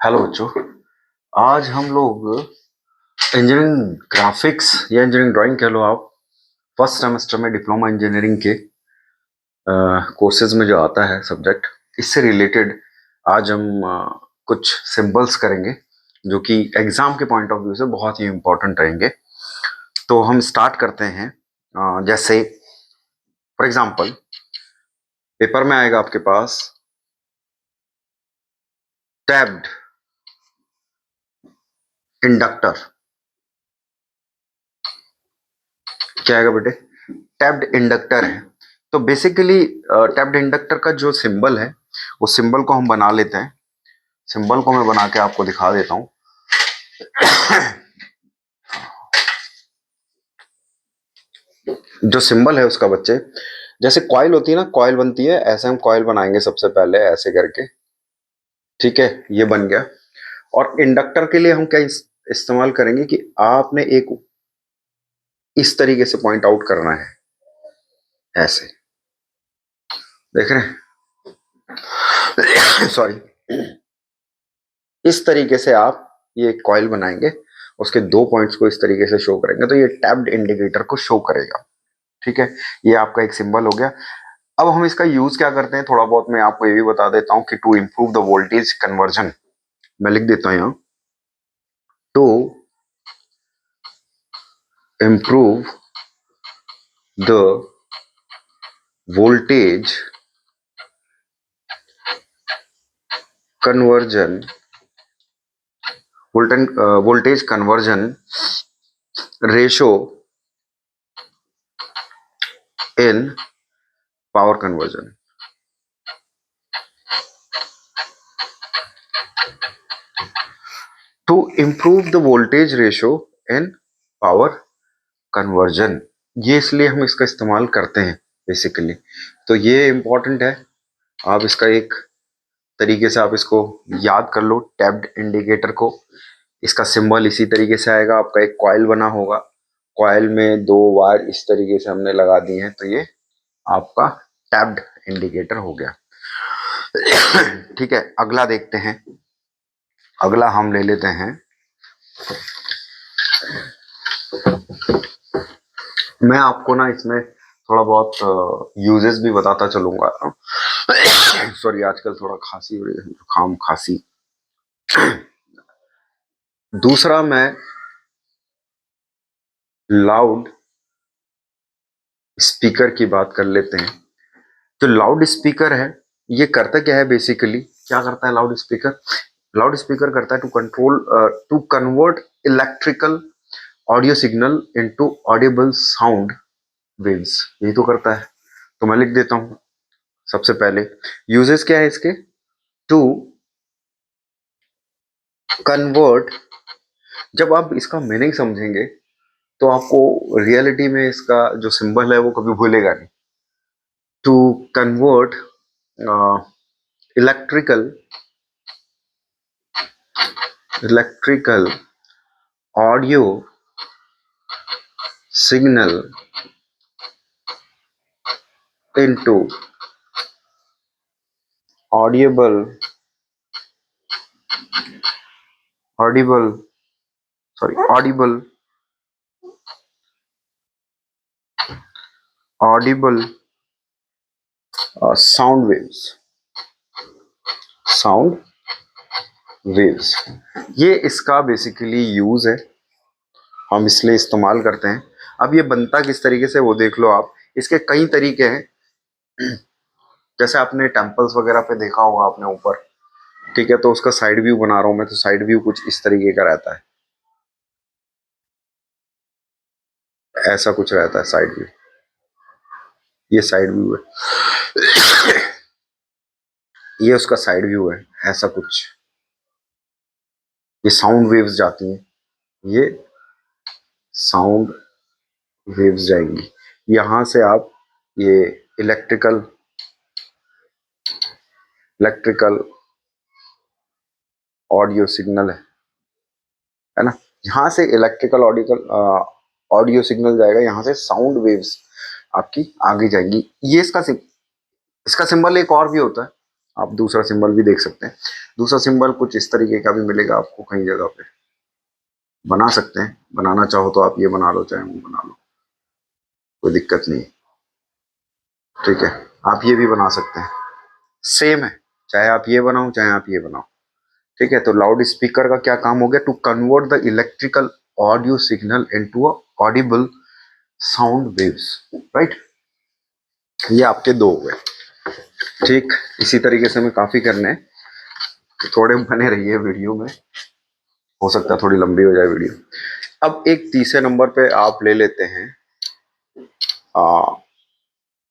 Hello बच्चों। आज हम लोग इंजीनियरिंग ग्राफिक्स या इंजीनियरिंग ड्राइंग कह लो आप, फर्स्ट सेमेस्टर में डिप्लोमा इंजीनियरिंग के कोर्सेज में जो आता है सब्जेक्ट, इससे रिलेटेड आज हम कुछ सिंबल्स करेंगे जो कि एग्जाम के पॉइंट ऑफ व्यू से बहुत ही इम्पोर्टेंट रहेंगे। तो हम स्टार्ट करते हैं। जैसे फॉर एग्जांपल पेपर में आएगा आपके पास टैब्ड इंडक्टर। क्या आएगा बेटे? टैप्ड इंडक्टर है। तो बेसिकली टैप्ड इंडक्टर का जो सिंबल है उस सिंबल को हम बना लेते हैं। सिंबल को मैं बना के आपको दिखा देता हूं। जो सिंबल है उसका बच्चे, जैसे कॉइल होती है ना, कॉइल बनती है, ऐसे हम कॉइल बनाएंगे सबसे पहले ऐसे करके। ठीक है, ये बन गया। और इंडक्टर के लिए हम क्या इस्तेमाल करेंगे कि आपने एक इस तरीके से पॉइंट आउट करना है, ऐसे। देख रहे हैं? सॉरी। इस तरीके से आप ये कॉइल बनाएंगे, उसके दो पॉइंट्स को इस तरीके से शो करेंगे तो ये टैप्ड इंडिकेटर को शो करेगा। ठीक है, ये आपका एक सिंबल हो गया। अब हम इसका यूज क्या करते हैं, थोड़ा बहुत मैं आपको ये भी बता देता हूं कि to improve the voltage conversion, मैं लिख देता हूं यहां, to improve the voltage conversion, voltage conversion ratio in power conversion. To improve the voltage ratio in power conversion, ये इसलिए हम इसका इस्तेमाल करते हैं बेसिकली। तो ये इंपॉर्टेंट है, आप इसका एक तरीके से आप इसको याद कर लो टैप्ड इंडिकेटर को। इसका सिंबल इसी तरीके से आएगा, आपका एक कॉइल बना होगा, कॉइल में दो वायर इस तरीके से हमने लगा दिए हैं, तो ये आपका टैप्ड इंडिकेटर हो गया। ठीक है, अगला देखते हैं। अगला हम ले लेते हैं, मैं आपको ना इसमें थोड़ा बहुत यूजेस भी बताता चलूंगा। सॉरी, आजकल थोड़ा खांसी हो रही है, जुकाम खांसी। दूसरा मैं लाउड स्पीकर की बात कर लेते हैं। जो लाउड स्पीकर है ये करता क्या है, बेसिकली क्या करता है लाउड स्पीकर? लाउड स्पीकर करता है to convert electrical audio signal into audible sound waves, यही तो करता है। तो मैं लिख देता हूं सबसे पहले, यूजेस क्या है इसके, टू कन्वर्ट। जब आप इसका मीनिंग समझेंगे तो आपको रियलिटी में इसका जो सिंबल है वो कभी भूलेगा नहीं। To convert electrical electrical audio signal into audible audible audible audible sound waves, sound waves, ये इसका बेसिकली यूज है, हम इसलिए इस्तेमाल करते हैं। अब ये बनता किस तरीके से वो देख लो आप, इसके कई तरीके हैं। जैसे आपने टेम्पल्स वगैरह पे देखा होगा आपने ऊपर, ठीक है, तो उसका साइड व्यू बना रहा हूं मैं, तो साइड व्यू कुछ इस तरीके का रहता है, ऐसा कुछ रहता है साइड व्यू, ये साइड व्यू है। ये उसका साइड व्यू है, ऐसा कुछ। ये साउंड वेव्स जाती हैं, ये साउंड वेव्स जाएंगी यहां से। आप ये इलेक्ट्रिकल इलेक्ट्रिकल ऑडियो सिग्नल है ना, यहाँ से इलेक्ट्रिकल ऑडियो सिग्नल जाएगा, यहाँ से साउंड वेव्स आपकी आगे जाएंगी। ये इसका सिंबल एक और भी होता है, आप दूसरा सिंबल भी देख सकते हैं। दूसरा सिंबल कुछ इस तरीके का भी मिलेगा आपको कई जगह पे, बना सकते हैं, बनाना चाहो तो आप ये बना लो, चाहे वो बना लो, कोई दिक्कत नहीं। ठीक है, आप ये भी बना सकते हैं, सेम है, चाहे आप ये बनाओ चाहे आप ये बनाओ। ठीक है, तो लाउड स्पीकर का क्या काम हो गया, to convert the electrical audio signal into a audible sound waves, right. ये आपके दो हो गए। ठीक, इसी तरीके से हमें काफी करने हैं, तो थोड़े बने रहिए वीडियो में, हो सकता है थोड़ी लंबी हो जाए वीडियो। अब एक तीसरे नंबर पे आप ले लेते हैं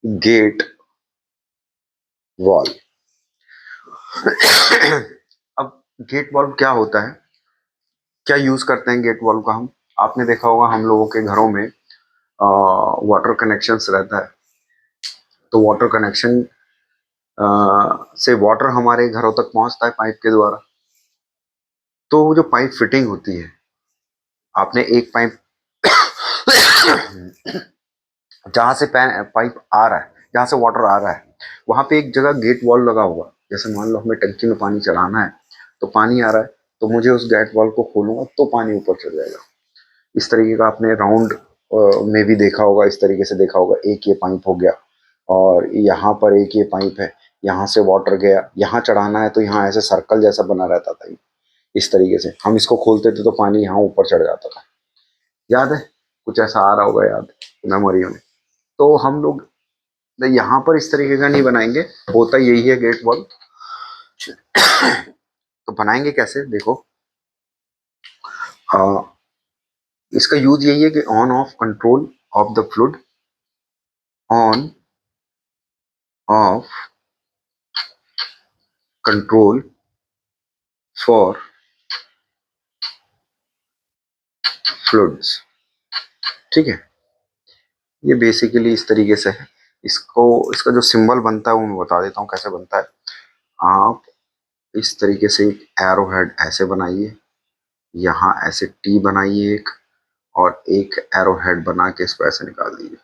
गेट वॉल। अब गेट वॉल्व क्या होता है, क्या यूज करते हैं गेट वॉल्व का हम, आपने देखा होगा हम लोगों के घरों में वाटर कनेक्शंस रहता है, तो वाटर कनेक्शन से वाटर हमारे घरों तक पहुंचता है पाइप के द्वारा। तो वो जो पाइप फिटिंग होती है, आपने एक पाइप जहां से पाइप आ रहा है, जहां से वाटर आ रहा है, वहां पे एक जगह गेट वॉल लगा हुआ। जैसे मान लो हमें टंकी में पानी चढ़ाना है, तो पानी आ रहा है, तो मुझे उस गेट वॉल को खोलूंगा तो पानी ऊपर चढ़ जाएगा। इस तरीके का आपने राउंड में भी देखा होगा, इस तरीके से देखा होगा, एक ये पाइप हो गया और यहाँ पर एक ये पाइप है, यहाँ से वाटर गया, यहाँ चढ़ाना है तो यहाँ ऐसे सर्कल जैसा बना रहता था। इस तरीके से हम इसको खोलते थे तो पानी यहाँ ऊपर चढ़ जाता था, याद है, कुछ ऐसा आ रहा होगा याद मेमोरियों में। तो हम लोग यहाँ पर इस तरीके का नहीं बनाएंगे, होता यही है गेट वॉल। तो बनाएंगे कैसे, देखो इसका यूज यही है कि on off control of the fluid, on off control for fluids. ठीक है, ये बेसिकली इस तरीके से है। इसको, इसका जो सिंबल बनता है वो मैं बता देता हूँ कैसे बनता है। आप इस तरीके से एक एरो हेड ऐसे बनाइए, यहाँ ऐसे टी बनाइए एक, और एक एरो हेड बना के इसको ऐसे निकाल दीजिए।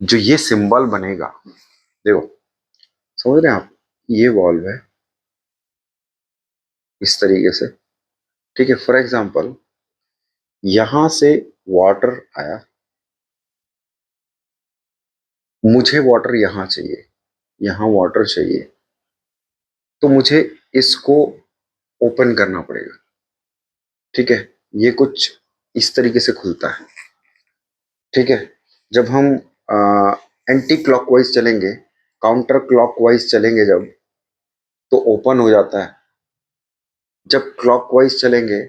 जो ये सिंबल बनेगा, देखो समझ रहे हैं आप, ये वॉल्व है इस तरीके से। ठीक है, फॉर एग्जांपल यहां से वाटर आया, मुझे वाटर यहां चाहिए, यहां वाटर चाहिए, तो मुझे इसको ओपन करना पड़ेगा। ठीक है, ये कुछ इस तरीके से खुलता है। ठीक है, जब हम एंटी क्लॉकवाइज चलेंगे, काउंटर क्लॉकवाइज चलेंगे जब, तो ओपन हो जाता है, जब क्लॉकवाइज चलेंगे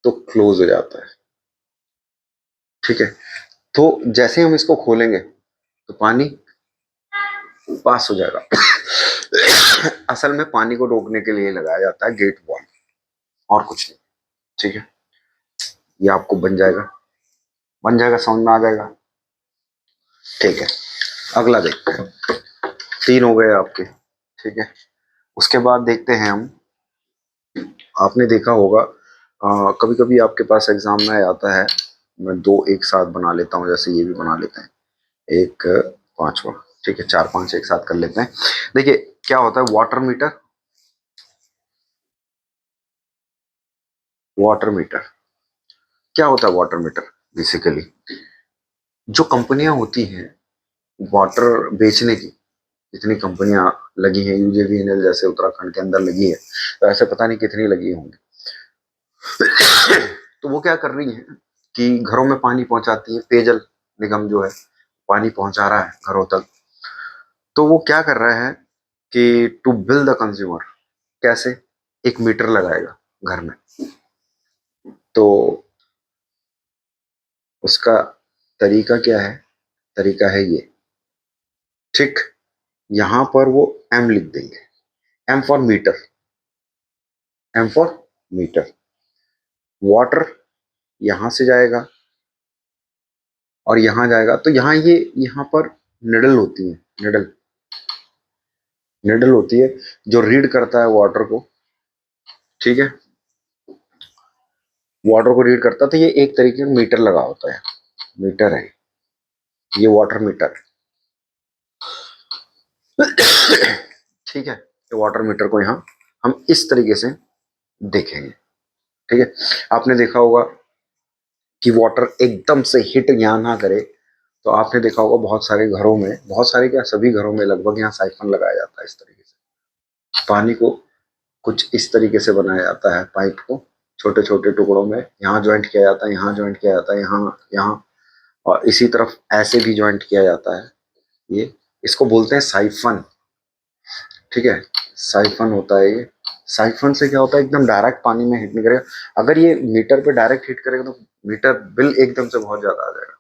तो क्लोज हो जाता है। ठीक है, तो जैसे हम इसको खोलेंगे तो पानी पास हो जाएगा। असल में पानी को रोकने के लिए लगाया जाता है गेट वॉल, और कुछ नहीं। ठीक है, ये आपको बन जाएगा, बन जाएगा, समझ में आ जाएगा। ठीक है, अगला देखते हैं, तीन हो गए आपके। ठीक है, उसके बाद देखते हैं हम, आपने देखा होगा कभी कभी आपके पास एग्जाम में आता है, मैं दो एक साथ बना लेता हूँ, जैसे ये भी बना लेते हैं, एक पांचवा। ठीक है, चार पांच एक साथ कर लेते हैं। देखिए क्या होता है, वाटर मीटर, वाटर मीटर क्या होता है, वाटर मीटर बेसिकली जो कंपनियां होती हैं वाटर बेचने की, जितनी कंपनियां लगी हैं, यूजेवीएनएल जैसे उत्तराखंड के अंदर लगी है, तो ऐसे पता नहीं कितनी लगी होंगी। तो वो क्या कर रही है कि घरों में पानी पहुंचाती है, पेयजल निगम जो है पानी पहुंचा रहा है घरों तक। तो वो क्या कर रहा है कि टू बिल द कंज्यूमर, कैसे, एक मीटर लगाएगा घर में, तो उसका तरीका क्या है, तरीका है ये। ठीक, यहां पर वो एम लिख देंगे, M for metre, M for metre. Water यहां से जाएगा और यहां जाएगा, तो यहाँ ये, यहाँ पर निडल होती है, निडल, निडल होती है जो रीड करता है वाटर को। ठीक है, वाटर को रीड करता है, तो ये एक तरीके का मीटर लगा होता है, मीटर है ये, वाटर मीटर। ठीक है, तो वाटर मीटर को यहाँ हम इस तरीके से देखेंगे। ठीक है, आपने देखा होगा कि वाटर एकदम से हिट यहाँ ना करे, तो आपने देखा होगा बहुत सारे घरों में, बहुत सारे क्या, सभी घरों में लगभग यहाँ साइफन लगाया जाता है। इस तरीके से पानी को कुछ इस तरीके से बनाया जाता है, पाइप को छोटे छोटे टुकड़ों में यहाँ ज्वाइंट किया जाता है, यहाँ ज्वाइंट किया जाता है, यहाँ यहाँ, और इसी तरफ ऐसे भी ज्वाइंट किया जाता है। ये इसको बोलते हैं साइफन। ठीक है, साइफन होता है ये। साइफन से क्या होता है, एकदम डायरेक्ट पानी में हिट नहीं करेगा। अगर ये मीटर पे डायरेक्ट हिट करेगा तो मीटर बिल एकदम से बहुत ज्यादा आ जाएगा।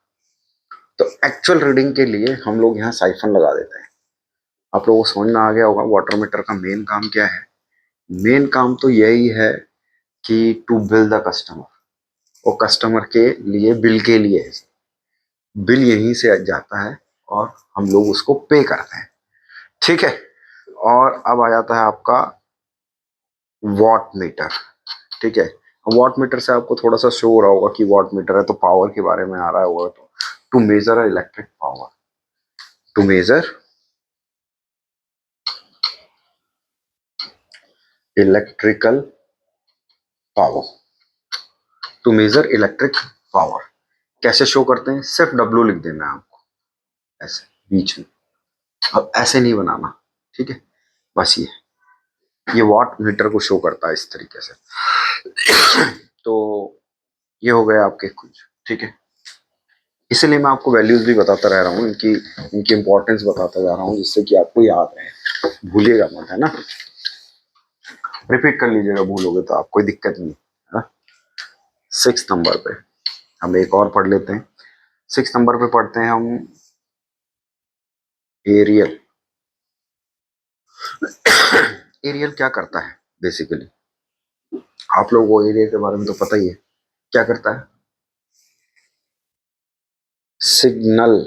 तो एक्चुअल रीडिंग के लिए हम लोग यहाँ साइफन लगा देते हैं। आप लोगों को समझ में आ गया होगा वाटर मीटर का मेन काम क्या है। मेन काम तो यही है कि टू बिल द कस्टमर, वो कस्टमर के लिए, बिल के लिए है। बिल यहीं से जाता है और हम लोग उसको पे करते हैं। ठीक है, और अब आ जाता है आपका वॉट मीटर। ठीक है, वॉट मीटर से आपको थोड़ा सा शो हो रहा होगा कि वॉट मीटर है तो पावर के बारे में आ रहा होगा। तो to measure electric power, to measure electrical power, to measure electric power कैसे शो करते हैं, सिर्फ डब्ल्यू लिख देना है आपको ऐसे बीच में। अब ऐसे नहीं बनाना, ठीक है, बस ये वॉट मीटर को शो करता है इस तरीके से। तो ये हो गया आपके कुछ। ठीक है, इसीलिए मैं आपको वैल्यूज भी बताता रह रहा हूँ, इनकी इनकी इंपॉर्टेंस बताता जा रहा हूँ, जिससे कि आपको याद रहे, भूलिएगा मत, है ना। रिपीट कर लीजिएगा, भूलोगे तो आप कोई दिक्कत नहीं है। 6 नंबर पे हम एक और पढ़ लेते हैं। 6 नंबर पे पढ़ते हैं हम एरियल। एरियल क्या करता है बेसिकली, आप लोगों को एरियल के बारे में तो पता ही है। क्या करता है, सिग्नल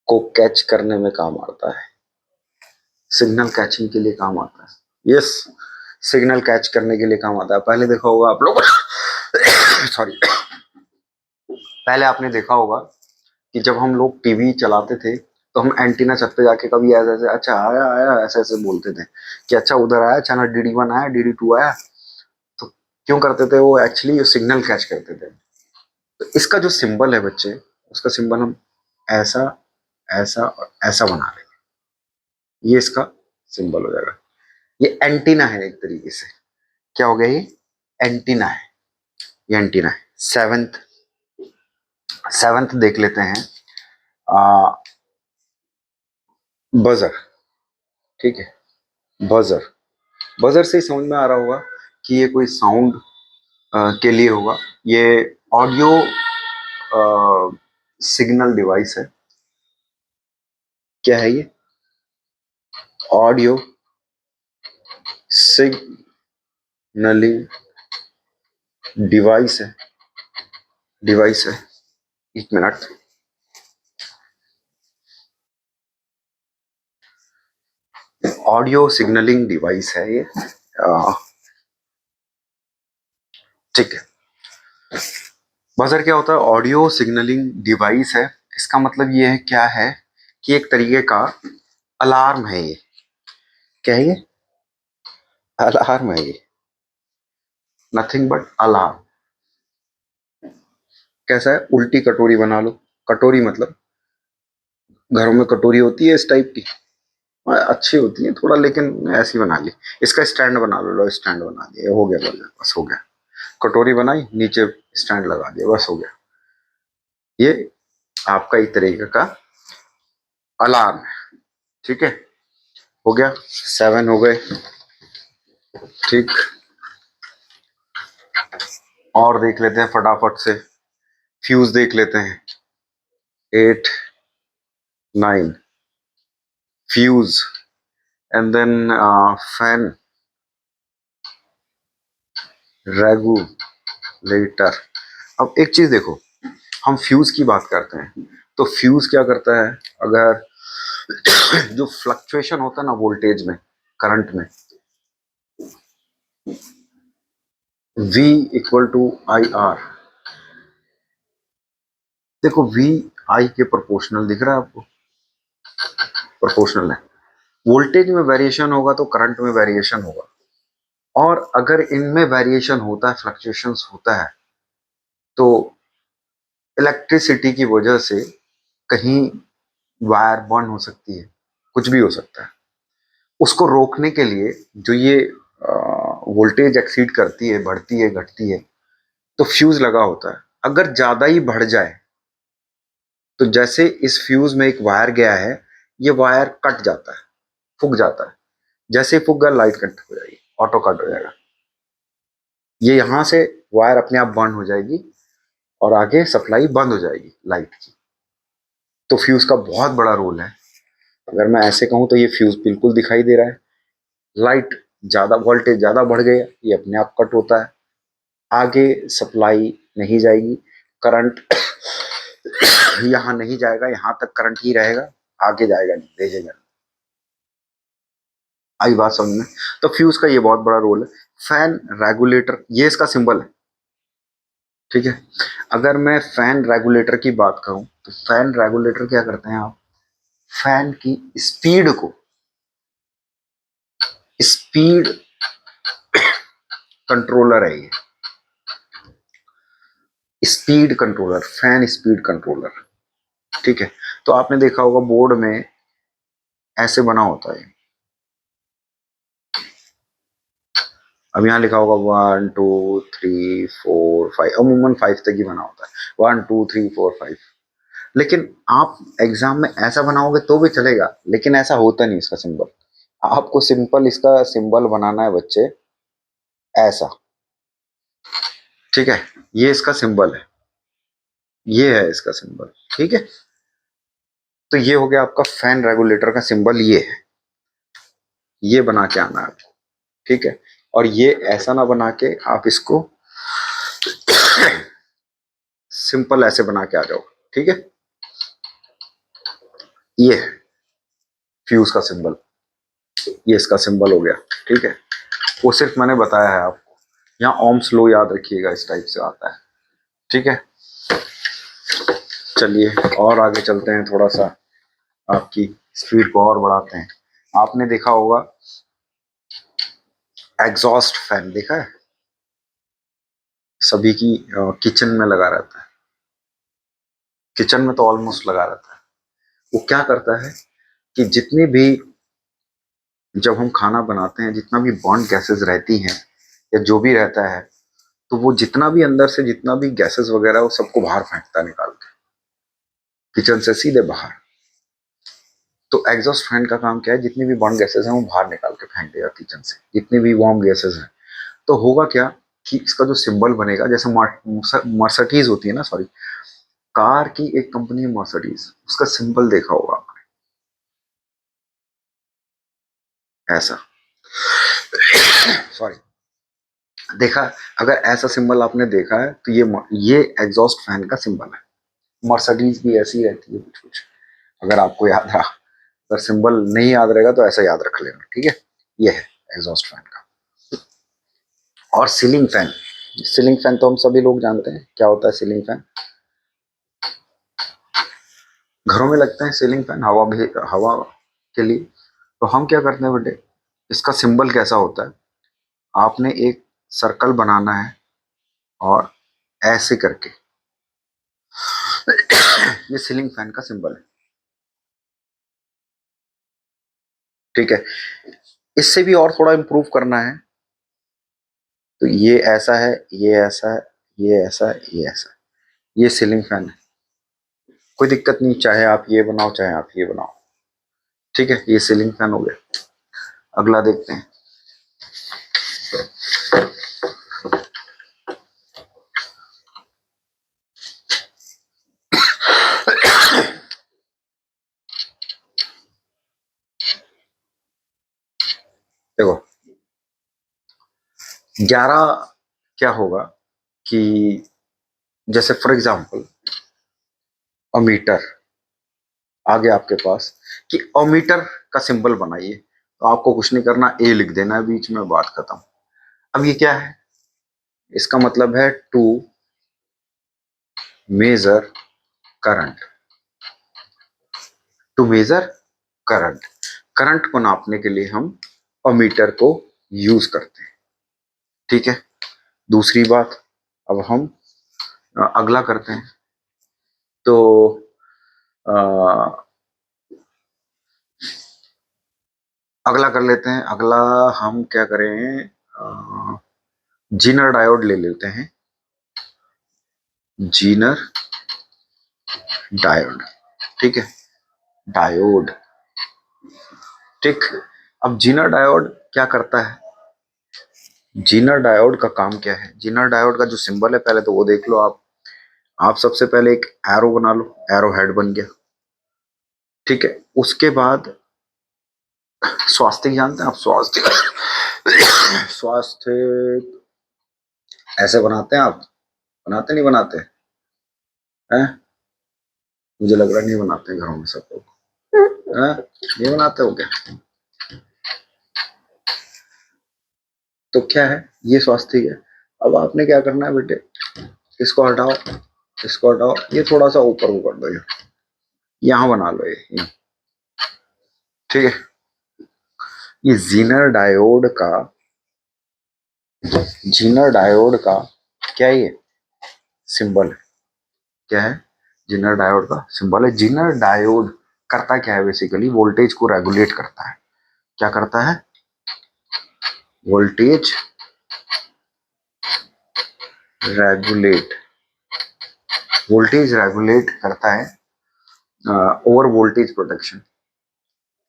को कैच करने में काम आता है। सिग्नल कैचिंग के लिए काम आता है। यस, सिग्नल कैच करने के लिए काम आता है। पहले देखा होगा आप लोग सॉरी, पहले आपने देखा होगा कि जब हम लोग टीवी चलाते थे तो हम एंटीना छत पे जाके कभी ऐसे ऐसे, अच्छा आया आया, ऐसे ऐसे बोलते थे कि अच्छा उधर आया चैनल DD1 आया, DD2 आया। तो क्यों करते थे वो, एक्चुअली सिग्नल कैच करते थे। तो इसका जो सिंबल है बच्चे, उसका सिंबल हम ऐसा ऐसा और ऐसा बना लेंगे, ये इसका सिंबल हो जाएगा। ये एंटीना है एक तरीके से। क्या हो गया ये, एंटीना है, ये एंटीना है। सेवेंथ, सेवेंथ देख लेते हैं, बजर। ठीक है, बजर, बजर से ही समझ में आ रहा होगा कि ये कोई साउंड के लिए होगा। ये ऑडियो सिग्नल डिवाइस है। क्या है ये, ऑडियो सिग्नलिंग डिवाइस है, डिवाइस है। एक मिनट, ऑडियो सिग्नलिंग डिवाइस है ये। ठीक है, बजर क्या होता है, ऑडियो सिग्नलिंग डिवाइस है। इसका मतलब ये है, क्या है कि एक तरीके का अलार्म है ये। क्या है ये, अलार्म है ये, नथिंग बट अलार्म। कैसा है, उल्टी कटोरी बना लो। कटोरी मतलब घरों में कटोरी होती है इस टाइप की, अच्छी होती है थोड़ा, लेकिन ऐसी बना ली। इसका स्टैंड बना लो, स्टैंड बना दिया, हो गया बस हो गया। कटोरी बनाई, नीचे स्टैंड लगा दिया, बस हो गया। ये आपका एक तरीके का अलार्म है। ठीक है, हो गया, 7 हो गए। ठीक, और देख लेते हैं फटाफट से, फ्यूज देख लेते हैं। 8, 9 fuse, and then fan, regulator. अब एक चीज देखो, हम फ्यूज की बात करते हैं तो फ्यूज क्या करता है, अगर जो फ्लक्चुएशन होता है ना वोल्टेज में, करंट में, V इक्वल टू IR। देखो V I के प्रोपोर्शनल दिख रहा है आपको, प्रोपोर्शनल है। वोल्टेज में वेरिएशन होगा तो करंट में वेरिएशन होगा, और अगर इनमें वेरिएशन होता है, फ्लक्चुएशंस होता है, तो इलेक्ट्रिसिटी की वजह से कहीं वायर बर्न हो सकती है, कुछ भी हो सकता है। उसको रोकने के लिए जो ये वोल्टेज एक्सीड करती है, बढ़ती है, घटती है, तो फ्यूज लगा होता है। अगर ज्यादा ही बढ़ जाए तो जैसे इस फ्यूज में एक वायर गया है, ये वायर कट जाता है, फूक जाता है। जैसे ही फूक गया, लाइट कट हो जाएगी, ऑटो कट हो जाएगा। ये यहां से वायर अपने आप बर्न हो जाएगी और आगे सप्लाई बंद हो जाएगी लाइट की। तो फ्यूज का बहुत बड़ा रोल है। अगर मैं ऐसे कहूं तो ये फ्यूज बिल्कुल दिखाई दे रहा है। लाइट ज्यादा, वोल्टेज ज्यादा बढ़ गया, ये अपने आप कट होता है, आगे सप्लाई नहीं जाएगी, करंट यहाँ नहीं जाएगा, यहाँ तक करंट ही रहेगा, आगे जाएगा नहीं, भेजेगा नहीं। आई बात समझ में? तो फ्यूज का ये बहुत बड़ा रोल है। फैन रेगुलेटर, ये इसका सिंबल है, ठीक है। अगर मैं फैन रेगुलेटर की बात करूं तो फैन रेगुलेटर क्या करते हैं आप, फैन की स्पीड को, स्पीड कंट्रोलर है ये, speed controller, fan speed controller, ठीक है। तो आपने देखा होगा बोर्ड में ऐसे बना होता है, अब यहाँ लिखा होगा 1 2 3 4 5, अमूमन 5 तक ही बना होता है, 1 2 3 4 5। लेकिन आप एग्जाम में ऐसा बनाओगे तो भी चलेगा, लेकिन ऐसा होता नहीं इसका सिंबल। आपको सिंपल इसका सिंबल बनाना है बच्चे, ऐसा, ठीक है। ये इसका सिंबल है, ये है इसका सिंबल, ठीक है। तो ये हो गया आपका फैन रेगुलेटर का सिंबल, ये है, ये बना के आना है आपको, ठीक है। और ये ऐसा ना बना के आप इसको सिंपल ऐसे बना के आ जाओ, ठीक है। ये है फ्यूज का सिंबल, ये इसका सिंबल हो गया, ठीक है। वो सिर्फ मैंने बताया है आपको, यहाँ ओम्स लो याद रखिएगा, इस टाइप से आता है, ठीक है। चलिए और आगे चलते हैं, थोड़ा सा आपकी स्पीड को और बढ़ाते हैं। आपने देखा होगा एग्जॉस्ट फैन, देखा है, सभी की किचन में लगा रहता है, किचन में तो ऑलमोस्ट लगा रहता है। वो क्या करता है कि जितनी भी, जब हम खाना बनाते हैं, जितना भी बॉन्ड गैसेस रहती हैं या जो भी रहता है, तो वो जितना भी अंदर से जितना भी गैसेस वगैरह, वो सबको बाहर फेंकता है, निकाल के किचन से सीधे बाहर। तो एग्जॉस्ट फैन का काम क्या है, जितनी भी बॉन्ड गैसेस हैं वो बाहर निकाल के फेंक देगा किचन से, जितनी भी वार्म गैसेस हैं। तो होगा क्या कि इसका जो सिंबल बनेगा, जैसे मर्सिडीज होती है ना, सॉरी, कार की एक कंपनी है मर्सिडीज, उसका सिंबल देखा होगा आपने, ऐसा, सॉरी, देखा, अगर ऐसा सिंबल आपने देखा है तो ये एग्जॉस्ट फैन का सिंबल है। मर्सिडीज भी ऐसी रहती है कुछ कुछ, अगर आपको याद रहा। अगर सिंबल नहीं याद रहेगा तो ऐसा याद रख लेना, ठीक है। ये है एग्जॉस्ट फैन का। और सीलिंग फैन, सीलिंग फैन तो हम सभी लोग जानते हैं क्या होता है। सीलिंग फैन घरों में लगते हैं, सीलिंग फैन हवा भी, हवा के लिए। तो हम क्या करते हैं बेटे, इसका सिंबल कैसा होता है, आपने एक सर्कल बनाना है और ऐसे करके, ये सीलिंग फैन का सिंबल है, ठीक है। इससे भी और थोड़ा इंप्रूव करना है, तो ये ऐसा है, ये ऐसा है, ये ऐसा है, ये ऐसा है, ये सीलिंग फैन है। कोई दिक्कत नहीं, चाहे आप ये बनाओ चाहे आप ये बनाओ, ठीक है। ये सीलिंग फैन हो गया। अगला देखते हैं, देखो 11 क्या होगा कि, जैसे फॉर एग्जांपल अमीटर आ गया आपके पास, कि अमीटर का सिंबल बनाइए, तो आपको कुछ नहीं करना, ए लिख देना है बीच में, बात खत्म। अब ये क्या है, इसका मतलब है to measure current, to measure current. Current को नापने के लिए हम अमीटर को यूज करते हैं। ठीक है, दूसरी बात, अब हम अगला करते हैं। तो अगला कर लेते हैं। अगला हम क्या करें, जीनर डायोड ले लेते हैं। जीनर डायोड, ठीक है, डायोड। ठीक, अब जीनर डायोड क्या करता है? जीनर डायोड का काम क्या है? जीनर डायोड का जो सिंबल है पहले तो वो देख लो आप। सबसे पहले एक एरो बना लो, एरो हेड बन गया। ठीक है, उसके बाद स्वास्तिक जानते हैं आप? स्वास्तिक स्वास्तिक ऐसे बनाते हैं आप? बनाते नहीं बनाते हैं? मुझे लग रहा नहीं बनाते घरों में सब लोग। हैं? नहीं बनाते हो क्या? तो क्या है, ये स्वास्तिक है। अब आपने क्या करना है बेटे, इसको हटाओ, इसको हटाओ, ये थोड़ा सा ऊपर को कर दो, ये यहाँ बना लो, ये ठीक है। ये जीनर डायोड का क्या है, ये सिंबल है। क्या है? जीनर डायोड का सिंबल है। जीनर डायोड करता क्या है? बेसिकली वोल्टेज को रेगुलेट करता है। क्या करता है? वोल्टेज रेगुलेट, वोल्टेज रेगुलेट करता है। ओवर वोल्टेज प्रोटेक्शन,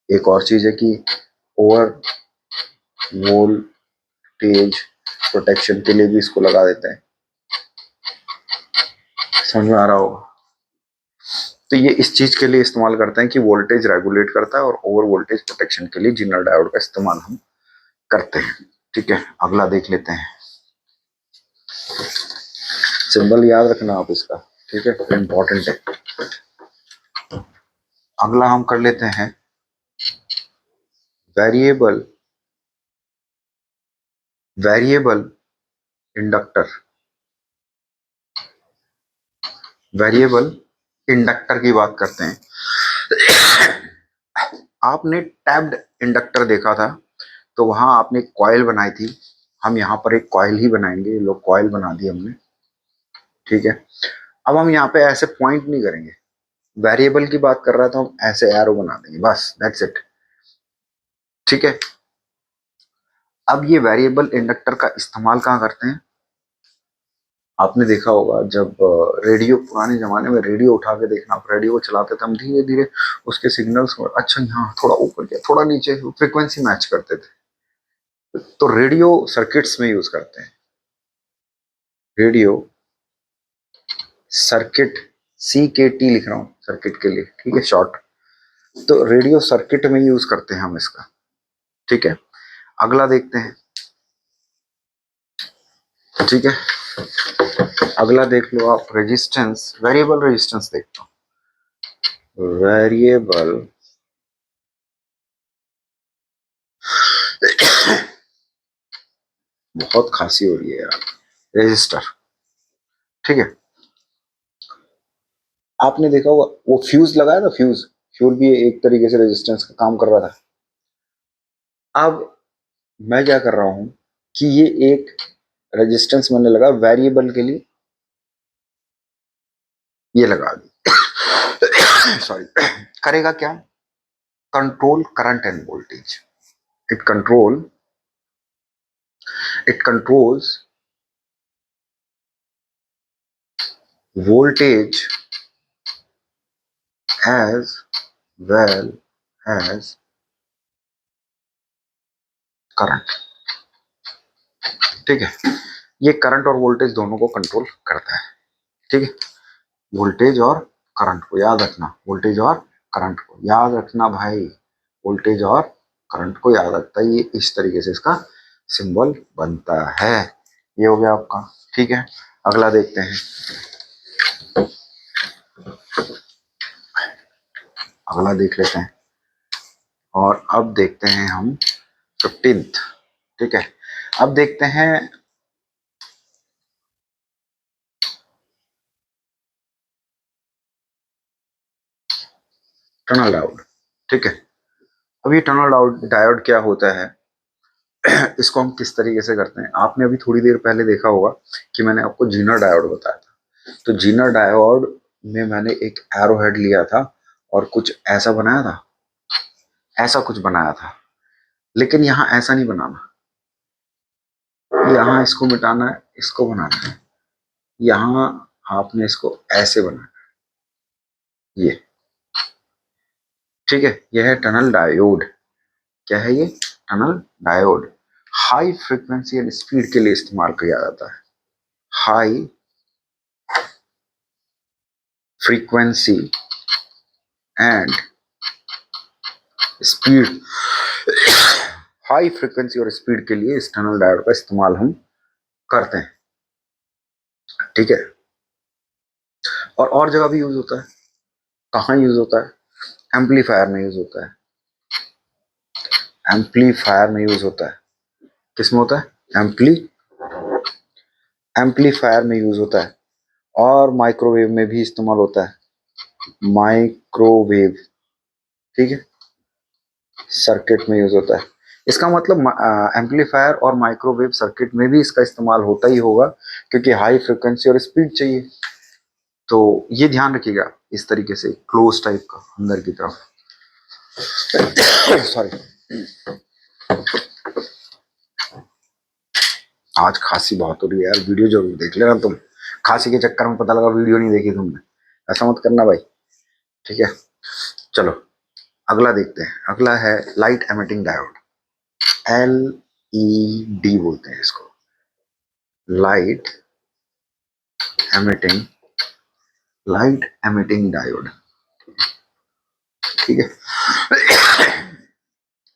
एक और चीज है कि ओवर वोल्टेज प्रोटेक्शन के लिए भी इसको लगा देते हैं। समझ में आ रहा होगा? तो ये इस चीज के लिए इस्तेमाल करते हैं कि वोल्टेज रेगुलेट करता है, और ओवर वोल्टेज प्रोटेक्शन के लिए जिनर डायोड का इस्तेमाल हम करते हैं। ठीक है, अगला देख लेते हैं। सिंबल याद रखना आप इसका, ठीक है, इंपॉर्टेंट है। अगला हम कर लेते हैं variable variable inductor. Variable inductor की बात करते हैं। आपने टैब्ड इंडक्टर देखा था, तो वहां आपने एक कॉइल बनाई थी। हम यहाँ पर एक कॉइल ही बनाएंगे, लोग कॉइल बना दी हमने। ठीक है, अब हम यहाँ पे ऐसे पॉइंट नहीं करेंगे। वेरिएबल की बात कर रहा था, हम ऐसे एरो बना देंगे, बस दैट्स इट। ठीक है, अब ये वेरिएबल इंडक्टर का इस्तेमाल कहाँ करते हैं? आपने देखा होगा जब रेडियो, पुराने जमाने में रेडियो उठा के देखना, आप रेडियो को चलाते थे, हम धीरे धीरे उसके सिग्नल्स को, अच्छा यहाँ थोड़ा ऊपर किया, थोड़ा नीचे, फ्रीक्वेंसी मैच करते थे। तो रेडियो सर्किट्स में यूज करते हैं। रेडियो सर्किट, CKT लिख रहा हूँ सर्किट के लिए, ठीक है, शॉर्ट। तो रेडियो सर्किट में यूज करते हैं हम इसका। ठीक है, अगला देखते हैं। ठीक है, अगला देख लो आप, रेजिस्टेंस, वेरिएबल रेजिस्टेंस देखते हो। वेरिएबल बहुत खांसी हो रही है यार। रेजिस्टर, ठीक है, आपने देखा होगा वो फ्यूज लगाया था, फ्यूज, फ्यूज भी एक तरीके से रेजिस्टेंस का काम कर रहा था। अब मैं क्या कर रहा हूं कि ये एक रेजिस्टेंस मैंने लगा वेरिएबल के लिए, ये लगा दी। सॉरी, करेगा क्या? Control current end voltage. It control, it controls voltage as well as current. ठीक है, ये करंट और वोल्टेज दोनों को कंट्रोल करता है। ठीक है, वोल्टेज और करंट को याद रखना, वोल्टेज और करंट को याद रखना भाई, वोल्टेज और करंट को याद रखता है। ये इस तरीके से इसका सिंबल बनता है। ये हो गया आपका। ठीक है, अगला देखते हैं। अगला देख लेते हैं, और अब देखते हैं हम 15th। ठीक है, अब देखते हैं टनल डायोड। ठीक है, अब ये टनल डायोड क्या होता है, इसको हम किस तरीके से करते हैं, आपने अभी थोड़ी देर पहले देखा होगा कि मैंने आपको जीनर डायोड बताया था। तो जीनर डायोड में मैंने एक एरो हेड लिया था और कुछ ऐसा बनाया था, ऐसा कुछ बनाया था, लेकिन यहाँ ऐसा नहीं बनाना, यहाँ इसको मिटाना है, इसको बनाना है, यहाँ आपने इसको ऐसे बनाना है, ये ठीक है। यह है टनल डायोड। क्या है ये? Tunnel diode. High frequency and speed के लिए इस्तेमाल किया जाता है। High frequency and speed, high frequency और स्पीड के लिए इस टनल डायोड का इस्तेमाल हम करते हैं, ठीक है। और जगह भी यूज होता है। कहाँ यूज होता है? एम्पलीफायर में यूज होता है, एम्पलीफायर में यूज होता है। किस में होता है? एम्पलीफायर में यूज होता है। और माइक्रोवेव में भी इस्तेमाल होता है, माइक्रोवेव, ठीक है, सर्किट में यूज होता है। इसका मतलब एम्पलीफायर और माइक्रोवेव सर्किट में भी इसका इस्तेमाल होता ही होगा, क्योंकि हाई फ्रिक्वेंसी और स्पीड चाहिए। तो ये ध्यान रखिएगा, इस तरीके से क्लोज टाइप का अंदर की तरफ। सॉरी, आज खांसी बहुत हो रही है यार, वीडियो जरूर देख लेना तुम। खांसी के चक्कर में पता लगा वीडियो नहीं देखी तुमने, ऐसा मत करना भाई, ठीक है। चलो अगला देखते हैं। अगला है लाइट एमिटिंग डायोड, LED बोलते हैं इसको, light emitting, light emitting diode, ठीक है।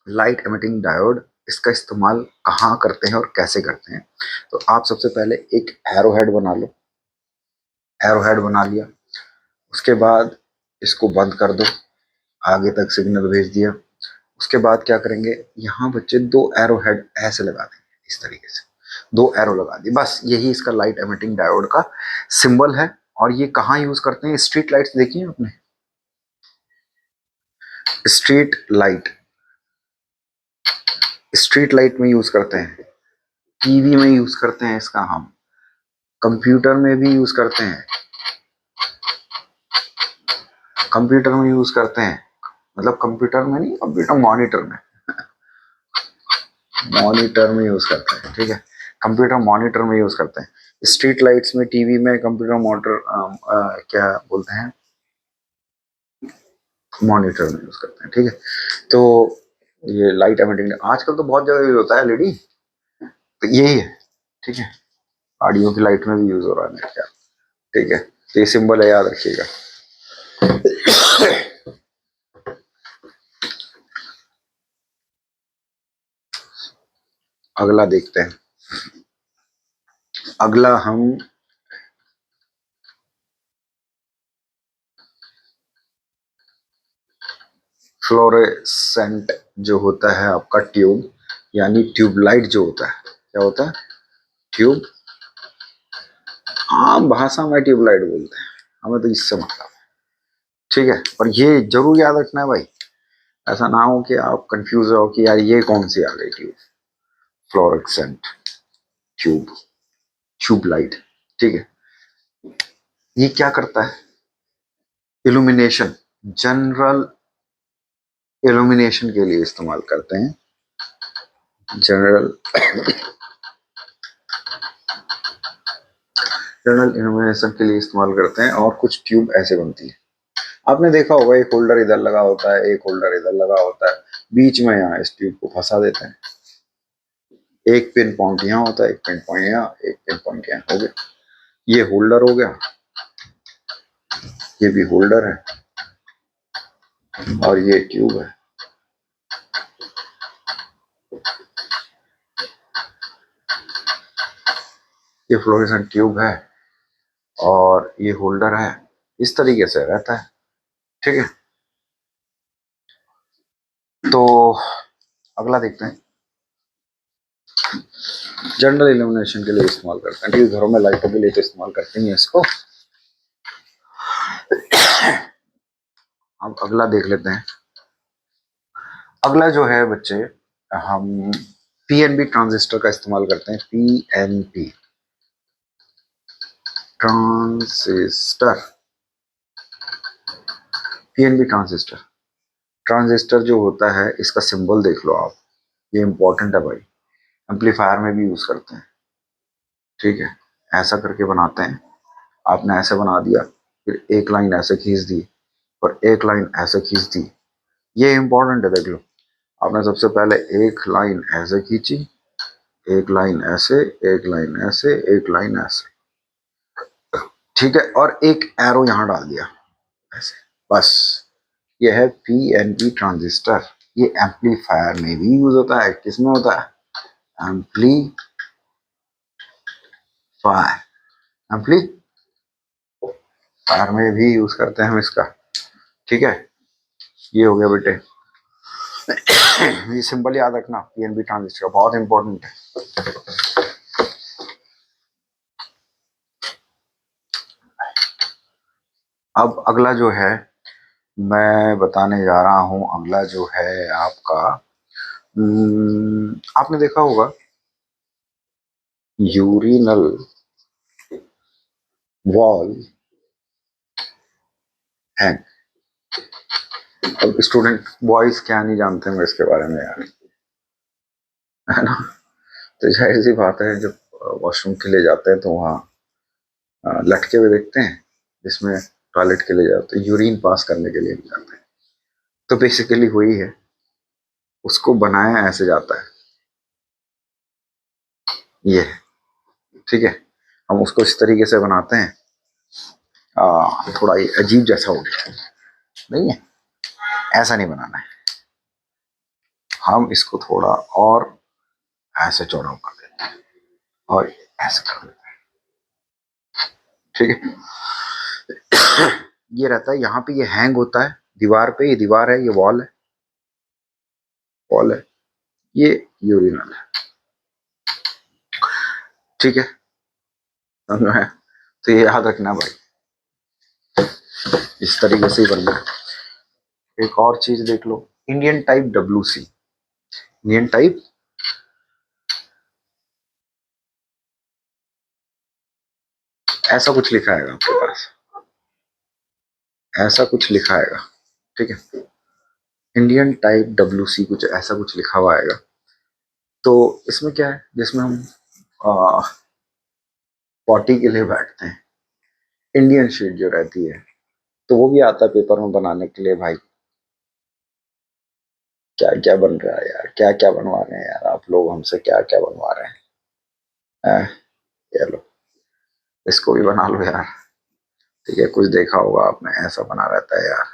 लाइट एमिटिंग डायोड, इसका इस्तेमाल कहाँ करते हैं और कैसे करते हैं? तो आप सबसे पहले एक एरो हेड बना लो, एरो हेड बना लिया, उसके बाद इसको बंद कर दो, आगे तक सिग्नल भेज दिया। उसके बाद क्या करेंगे, यहाँ बच्चे दो एरो हेड ऐसे लगा देंगे, इस तरीके से दो एरो लगा दी, बस यही इसका लाइट एमिटिंग डायोड का सिंबल है। और ये कहाँ यूज करते हैं? स्ट्रीट लाइट्स देखी है आपने? स्ट्रीट लाइट, स्ट्रीट लाइट में यूज करते हैं, टीवी में यूज करते हैं इसका हम, कंप्यूटर में भी यूज करते हैं, कंप्यूटर में यूज करते हैं, मतलब कंप्यूटर में नहीं, कंप्यूटर मॉनिटर में, मॉनिटर में यूज करते हैं, ठीक है। कंप्यूटर मॉनिटर में यूज करते हैं, स्ट्रीट लाइट्स में, टीवी में, कंप्यूटर मॉनिटर, क्या बोलते हैं, मॉनिटर में यूज करते हैं, ठीक है। तो ये लाइट एमिटिंग आजकल तो बहुत जगह यूज होता है, एलईडी, तो यही है, ठीक है। ऑडियो की लाइट में भी यूज हो रहा है क्या, ठीक है। तो ये सिंबल है, याद रखिएगा। अगला देखते हैं। अगला हम फ्लोरेसेंट जो होता है आपका ट्यूब, यानी ट्यूबलाइट जो होता है, क्या होता है? ट्यूब, आम भाषा में ट्यूबलाइट बोलते हैं, हमें तो इससे मतलब, ठीक है। पर ये जरूर याद रखना है भाई, ऐसा ना हो कि आप कंफ्यूज हो कि यार ये कौन सी आ गई ट्यूब। फ्लोरेसेंट ट्यूब, ट्यूबलाइट, ठीक है। ये क्या करता है? इल्यूमिनेशन, जनरल इल्यूमिनेशन के लिए इस्तेमाल करते हैं, जनरल जनरल इल्यूमिनेशन के लिए इस्तेमाल करते हैं। और कुछ ट्यूब ऐसे बनती है, आपने देखा होगा, एक होल्डर इधर लगा होता है, एक होल्डर इधर लगा होता है, बीच में यहाँ इस ट्यूब को फंसा देते हैं, एक पिन पॉइंट यहाँ होता है, एक पिन पॉइंट यहाँ, एक पिन पॉइंट यहाँ, हो गया। ये होल्डर हो गया, ये भी होल्डर है, और ये ट्यूब है। ये फ्लोरेसेंट ट्यूब है और ये होल्डर है, इस तरीके से रहता है, ठीक है। तो अगला देखते हैं। जनरल इल्यूमिनेशन के लिए इस्तेमाल करते हैं, ठीक है, घरों में लाइटों के लिए तो इस्तेमाल करते हैं इसको। अब अगला देख लेते हैं। अगला जो है बच्चे, हम पीएनपी ट्रांजिस्टर का इस्तेमाल करते हैं। PNP transistor, PNP transistor, transistor जो होता है इसका सिंबल देख लो आप, ये इंपॉर्टेंट है भाई, एम्पलीफायर में भी यूज करते हैं। ठीक है, ऐसा करके बनाते हैं। आपने ऐसे बना दिया, फिर एक लाइन ऐसे खींच दी और एक लाइन ऐसे खींच दी, ये इंपॉर्टेंट है देख लो। आपने सबसे पहले एक लाइन ऐसे खींची, एक लाइन ऐसे, एक लाइन ऐसे, एक लाइन ऐसे, ठीक है, और एक एरो यहां डाल दिया ऐसे, बस। ये है पीएनपी ट्रांजिस्टर। ये एम्पलीफायर में भी यूज होता है। किसमें होता है? एम्पलीफायर, एम्पलीफायर में भी यूज करते हैं हम इसका। ठीक है, ये हो गया बेटे। ये सिंबल याद रखना, पीएनपी ट्रांजिस्टर बहुत इंपॉर्टेंट है। अब अगला जो है मैं बताने जा रहा हूं, अगला जो है आपका, आपने देखा होगा यूरिनल वॉल हैंग। अब स्टूडेंट बॉयज क्या नहीं जानते हैं इसके बारे में यार, है ना? तो जाहिर सी बात है, जब वॉशरूम के लिए जाते हैं तो वहाँ लटके हुए देखते हैं, जिसमें टॉयलेट के लिए जाते हैं, यूरिन पास करने के लिए जाते हैं। तो बेसिकली वही है, उसको बनाया ऐसे जाता है, ये है। ठीक है, हम उसको इस तरीके से बनाते हैं। थोड़ा ये अजीब जैसा हो गया, नहीं है, ऐसा नहीं बनाना है। हम इसको थोड़ा और ऐसे चौड़ा कर देते हैं और ऐसे कर देते हैं। ठीक है, ये रहता है यहाँ पे, ये हैंग होता है दीवार पे, ये दीवार है, ये वॉल है, वॉल है, ये यूरिनल है। ठीक है, समझ में है? तो ये याद रखना भाई, इस तरीके से ही बनना है। एक और चीज देख लो, Indian type WC, Indian type, ऐसा कुछ लिखा है आपके पास, ऐसा कुछ लिखा है। ठीक है, इंडियन टाइप डब्ल्यूसी कुछ ऐसा कुछ लिखा हुआ आएगा। तो इसमें क्या है, जिसमें हम पॉटी के लिए बैठते हैं, इंडियन शीट जो रहती है, तो वो भी आता है पेपर में बनाने के लिए भाई। क्या क्या बन रहा है यार, क्या क्या बनवा रहे हैं यार आप लोग हमसे, क्या क्या बनवा रहे हैं? ये लो, इसको भी बना लो यार। ठीक है, कुछ देखा होगा आपने, ऐसा बना रहता है यार।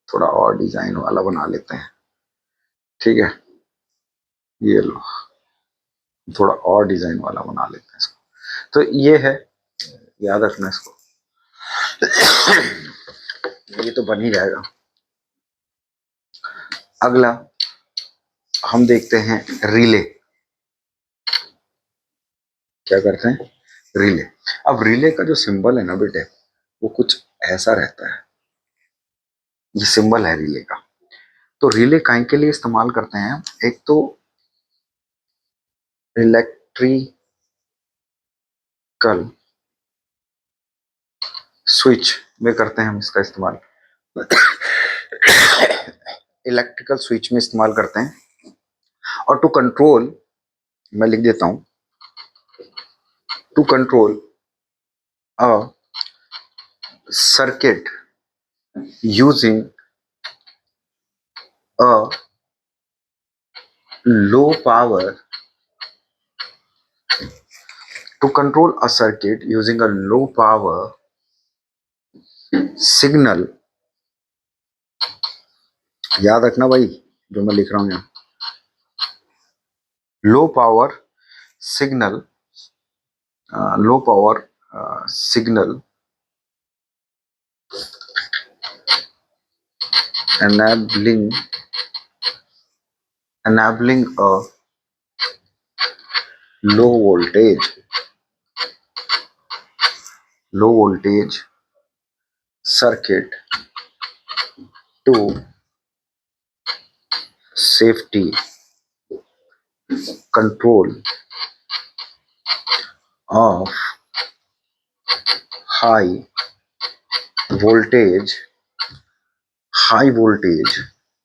थोड़ा और डिजाइन वाला बना लेते हैं। ठीक है, ये लो, थोड़ा और डिजाइन वाला बना लेते हैं इसको। तो ये है, याद रखना इसको। ये तो बन ही जाएगा। अगला हम देखते हैं रिले। क्या करते हैं? रिले। अब रिले का जो सिंबल है ना बेटे, वो कुछ ऐसा रहता है, ये सिंबल है रिले का। तो रिले काय के लिए इस्तेमाल करते हैं हम? एक तो इलेक्ट्रिकल स्विच में करते हैं हम इसका इस्तेमाल। इलेक्ट्रिकल स्विच में इस्तेमाल करते हैं। और टू कंट्रोल, मैं लिख देता हूं, to control a circuit using a low power, to control a circuit using a low power signal। याद रखना भाई जो मैं लिख रहा हूं यहाँ, लो power signal, low power signal enabling a low voltage, low voltage circuit to safety control of high voltage, high voltage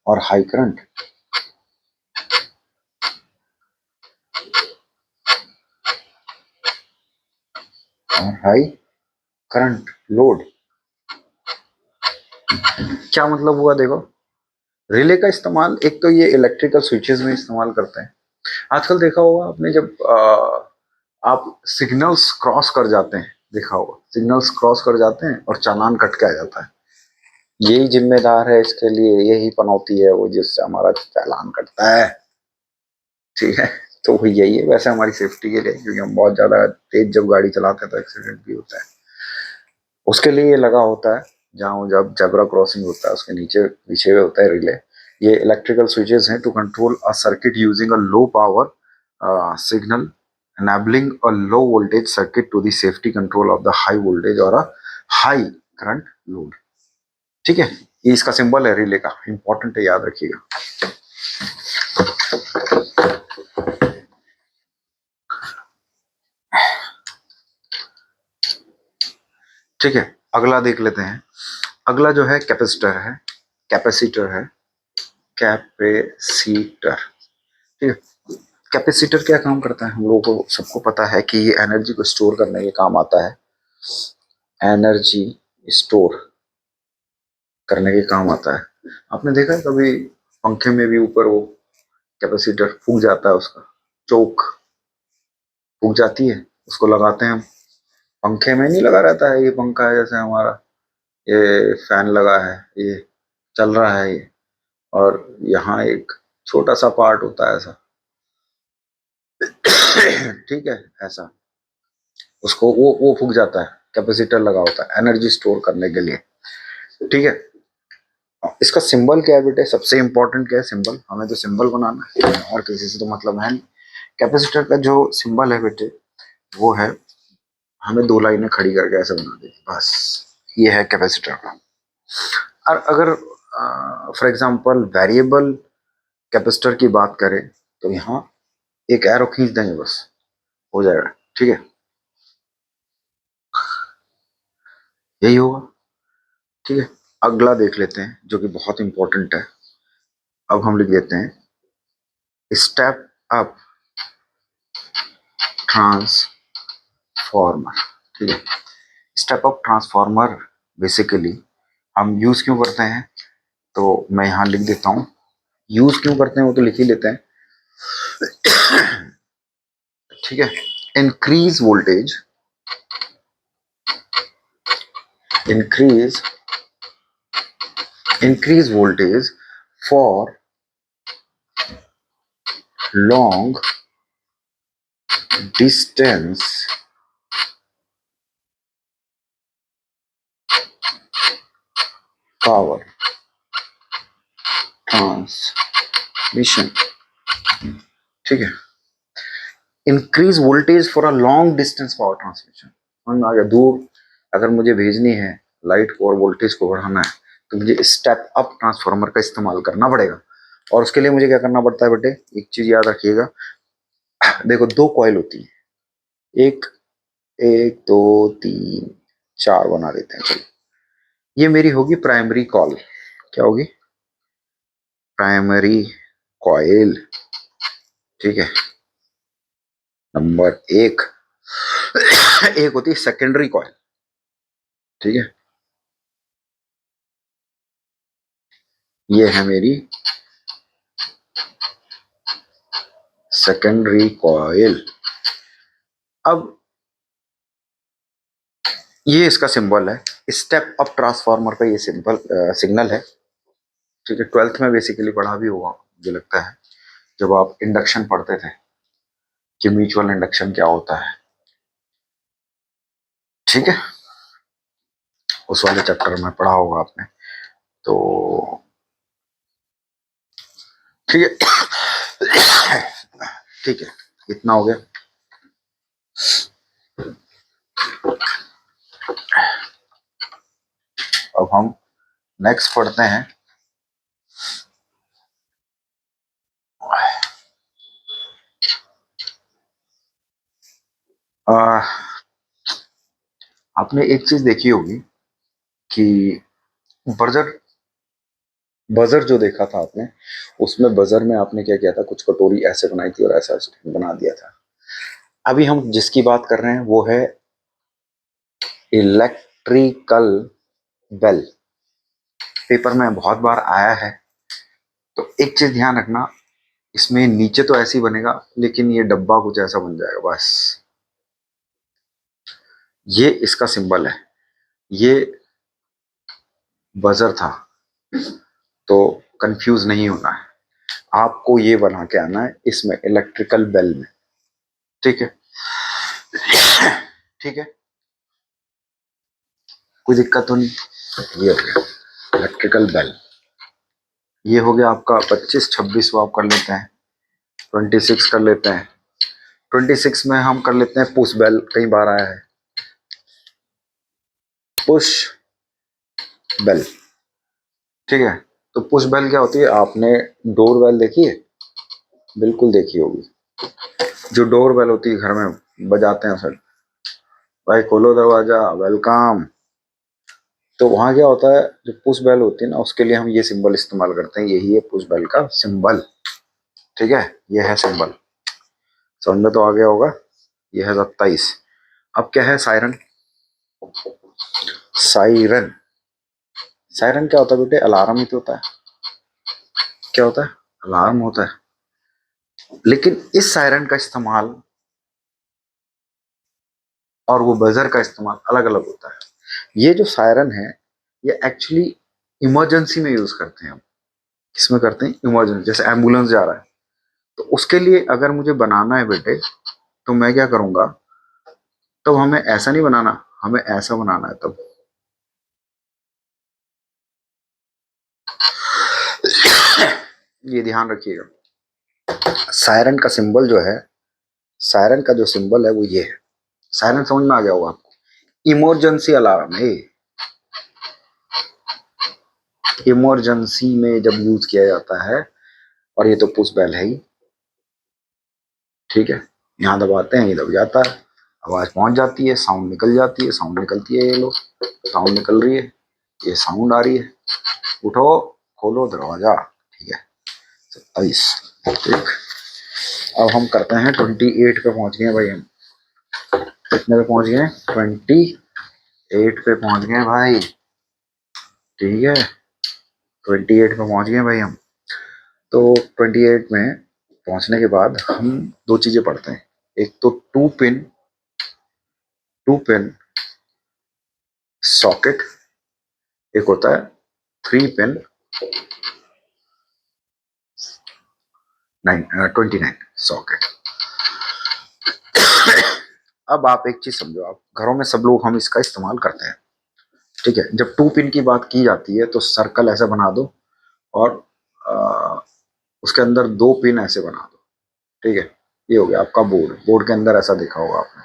और हाई करंट, और हाई करंट लोड। क्या मतलब हुआ देखो, रिले का इस्तेमाल एक तो ये इलेक्ट्रिकल स्विचेस में इस्तेमाल करते हैं। आजकल देखा होगा आपने, जब आप सिग्नल्स क्रॉस कर जाते हैं, देखा होगा सिग्नल्स क्रॉस कर जाते हैं और चालान कट के आ जाता है, यही जिम्मेदार है इसके लिए, यही पनौती है वो जिससे हमारा चालान कटता है। ठीक है, तो वो यही है वैसे हमारी सेफ्टी के लिए, क्योंकि हम बहुत ज्यादा तेज जब गाड़ी चलाते हैं तो एक्सीडेंट भी होता है, उसके लिए ये लगा होता है। जहाँ जब जेब्रा क्रॉसिंग होता है उसके नीचे पीछे में होता है रिले। ये इलेक्ट्रिकल स्विचेस हैं to control a circuit using a low power signal enabling a low voltage circuit to the safety control of the high voltage or a high current load। ठीक है, ये इसका सिंबल है relay का, important है, याद रखिएगा। ठीक है, अगला देख लेते हैं। अगला जो है कैपेसिटर है, कैपेसिटर है, कैपेसिटर। ठीक है, कैपेसिटर क्या काम करता है हम लोगों को सबको पता है कि ये एनर्जी को स्टोर करने के काम आता है, एनर्जी स्टोर करने के काम आता है। आपने देखा है कभी पंखे में भी ऊपर वो कैपेसिटर फूक जाता है, उसका चोक फूक जाती है, उसको लगाते हैं हम। पंखे में नहीं लगा रहता है, ये पंखा है जैसे हमारा, ये फैन लगा है, ये चल रहा है ये, और यहाँ एक छोटा सा पार्ट होता है ऐसा ठीक है, ऐसा उसको वो फूक जाता है, कैपेसिटर लगा होता है एनर्जी स्टोर करने के लिए। ठीक है, इसका सिंबल क्या है बेटे, सबसे इंपॉर्टेंट क्या है सिंबल, हमें तो सिंबल बनाना है और किसी से तो मतलब है नहीं। कैपेसिटर का जो सिंबल है बेटे वो है, हमें दो लाइनें खड़ी करके ऐसे बना दी बस, ये है कैपेसिटर का। और अगर फॉर एग्जांपल वेरिएबल कैपेसिटर की बात करें तो यहाँ एक एरो खींच देंगे बस, हो जाएगा। ठीक है, यही होगा। ठीक है, अगला देख लेते हैं जो कि बहुत इंपॉर्टेंट है। अब हम लिख देते हैं स्टेप अप ट्रांसफॉर्मर। ठीक है, स्टेप अप ट्रांसफॉर्मर बेसिकली हम यूज क्यों करते हैं, तो मैं यहाँ लिख देता हूँ, यूज क्यों करते हैं वो तो लिख ही लेते हैं। ठीक है, increase voltage, increase increase voltage for long distance power transmission। ठीक है, increase voltage for a long distance power transmission, समझ में आ गया। दूर अगर मुझे भेजनी है लाइट को और वोल्टेज को बढ़ाना है तो मुझे स्टेप अप ट्रांसफार्मर का इस्तेमाल करना पड़ेगा। और उसके लिए मुझे क्या करना पड़ता है बेटे, एक चीज याद रखिएगा, देखो दो कॉइल होती है, एक एक दो तीन चार बना देते हैं, चलो ये मेरी होगी प्राइमरी कॉल, क्या होगी, प्राइमरी कॉइल। ठीक है, नंबर एक। एक होती है सेकेंडरी कॉइल। ठीक है, ये है मेरी सेकेंडरी कॉइल। अब ये इसका सिंबल है, स्टेप अप ट्रांसफार्मर का ये सिंबल सिग्नल है। ठीक है, 12th में बेसिकली पढ़ा भी होगा मुझे लगता है, जब आप इंडक्शन पढ़ते थे कि म्यूचुअल इंडक्शन क्या होता है। ठीक है, उस वाले चैप्टर में पढ़ा होगा आपने। तो ठीक है, ठीक है, इतना हो गया। अब हम नेक्स्ट पढ़ते हैं आ, आपने एक चीज देखी होगी कि बर्जर बजर जो देखा था आपने, उसमें बजर में आपने क्या किया था, कुछ कटोरी ऐसे बनाई थी और ऐसा ऐसे बना दिया था। अभी हम जिसकी बात कर रहे हैं वो है इलेक्ट्रिकल बेल। पेपर में बहुत बार आया है। तो एक चीज ध्यान रखना, इसमें नीचे तो ऐसे ही बनेगा लेकिन ये डब्बा कुछ ऐसा बन जाएगा बस। ये इसका सिंबल है, ये बजर था। तो कंफ्यूज नहीं होना है, आपको ये बना के आना है इसमें इलेक्ट्रिकल बेल में। ठीक है, ठीक है, कोई दिक्कत तो नहीं। ये हो गया इलेक्ट्रिकल बेल। ये हो गया आपका 25, 26 वो आप कर लेते हैं, 26 कर लेते हैं। 26 में हम कर लेते हैं पुश बेल, कई बार आया है पुश बेल। ठीक है, तो पुश बेल क्या होती है, आपने डोर बेल देखी है, बिल्कुल देखी होगी। जो डोर बेल होती है घर में बजाते हैं सर, भाई खोलो दरवाजा वेलकम। तो वहां क्या होता है, जो पुश बेल होती है ना, उसके लिए हम ये सिंबल इस्तेमाल करते हैं, यही है पुश बेल का सिंबल। ठीक है, ये है सिंबल, समझ में तो आ गया होगा। ये है 27। अब क्या है, सायरन। सायरन, सायरन क्या होता है बेटे, अलार्म ही तो होता है। क्या होता है, अलार्म होता है। लेकिन इस सायरन का इस्तेमाल और वो बजर का इस्तेमाल अलग अलग होता है। ये जो सायरन है, ये एक्चुअली इमरजेंसी में यूज करते हैं हम। किसमें करते हैं, इमरजेंसी, जैसे एम्बुलेंस जा रहा है, तो उसके लिए अगर मुझे बनाना है बेटे, तो मैं क्या करूंगा, तब हमें ऐसा नहीं बनाना, हमें ऐसा बनाना है तब। ये ध्यान रखिएगा, सायरन का सिंबल जो है, सायरन का जो सिंबल है वो ये है। सायरन समझ में आ गया होगा आपको, इमरजेंसी अलार्म है। इमरजेंसी में जब यूज किया जाता है, और ये तो पुश बेल है ही। ठीक है, यहाँ दबाते हैं, ये दब जाता है, आवाज पहुंच जाती है, साउंड निकल जाती है, साउंड निकलती है, ये लो साउंड निकल रही है, ये साउंड आ रही है, उठो खोलो दरवाजा। ठीक है, 27। ठीक, अब हम करते हैं 28 पे पहुंच गए भाई हम। कितने पे पहुंच गए, 28 पे पहुंच गए भाई। ठीक है, 28 पे पहुंच गए भाई हम। तो 28 में पहुंचने के बाद हम दो चीजें पढ़ते हैं। एक तो टू पिन सॉकेट, एक होता है 3 पिन 29 सॉकेट। अब आप एक चीज समझो, आप घरों में सब लोग हम इसका इस्तेमाल करते हैं। ठीक है, जब 2 पिन की बात की जाती है तो सर्कल ऐसे बना दो, और आ, उसके अंदर 2 पिन ऐसे बना दो। ठीक है, ये हो गया आपका बोर्ड। बोर्ड के अंदर ऐसा देखा होगा आपने।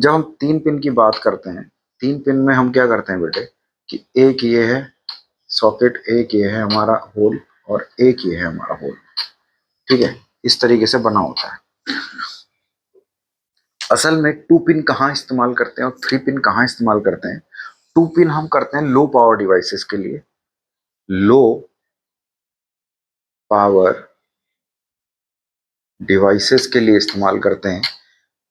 जब हम 3 पिन की बात करते हैं, 3 पिन में हम क्या करते हैं बेटे, कि एक ये है सॉकेट, एक ये है हमारा होल, और एक ये है हमारा होल। ठीक है, इस तरीके से बना होता है। असल में 2 पिन कहाँ इस्तेमाल करते हैं और 3 पिन कहाँ इस्तेमाल करते हैं। 2 पिन हम करते हैं लो पावर डिवाइसेस के लिए, लो पावर डिवाइसेस के लिए इस्तेमाल करते हैं,